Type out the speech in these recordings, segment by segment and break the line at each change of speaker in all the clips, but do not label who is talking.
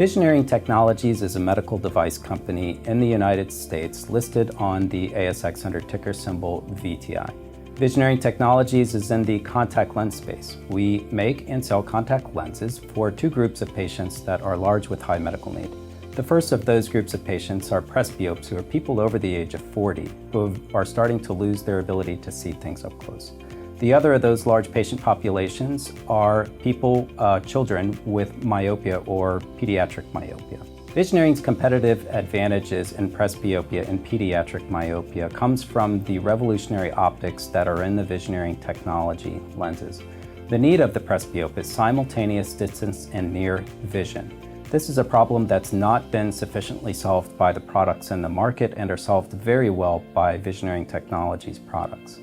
Visioneering Technologies is a medical device company in the United States listed on the ASX under ticker symbol VTI. Visioneering Technologies is in the contact lens space. We make and sell contact lenses for two groups of patients that are large with high medical need. The first of those groups of patients are presbyopes, who are people over the age of 40 who are starting to lose their ability to see things up close. The other of those large patient populations are children with myopia or pediatric myopia. Visioneering's competitive advantages in presbyopia and pediatric myopia comes from the revolutionary optics that are in the Visioneering technology lenses. The need of the presbyope is simultaneous distance and near vision. This is a problem that's not been sufficiently solved by the products in the market and are solved very well by Visioneering Technologies products.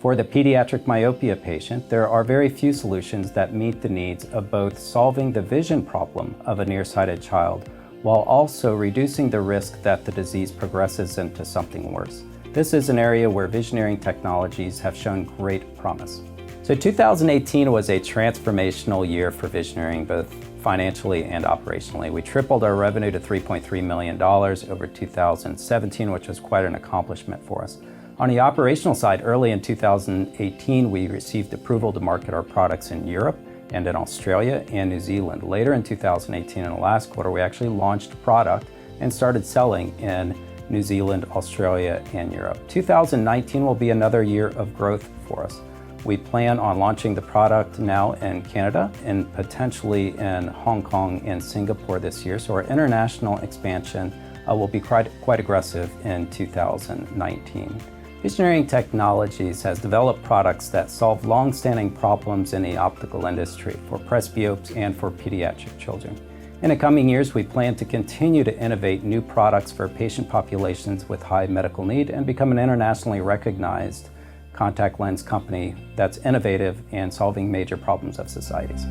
For the pediatric myopia patient, there are very few solutions that meet the needs of both solving the vision problem of a nearsighted child while also reducing the risk that the disease progresses into something worse. This is an area where Visioneering Technologies have shown great promise. So 2018 was a transformational year for Visioneering, both financially and operationally. We tripled our revenue to $3.3 million over 2017, which was quite an accomplishment for us. On the operational side, early in 2018, we received approval to market our products in Europe and in Australia and New Zealand. Later in 2018, in the last quarter, we actually launched product and started selling in New Zealand, Australia, and Europe. 2019 will be another year of growth for us. We plan on launching the product now in Canada and potentially in Hong Kong and Singapore this year. So our international expansion will be quite aggressive in 2019. Visioneering Technologies has developed products that solve long-standing problems in the optical industry for presbyopes and for pediatric children. In the coming years, we plan to continue to innovate new products for patient populations with high medical need and become an internationally recognized contact lens company that's innovative and solving major problems of societies.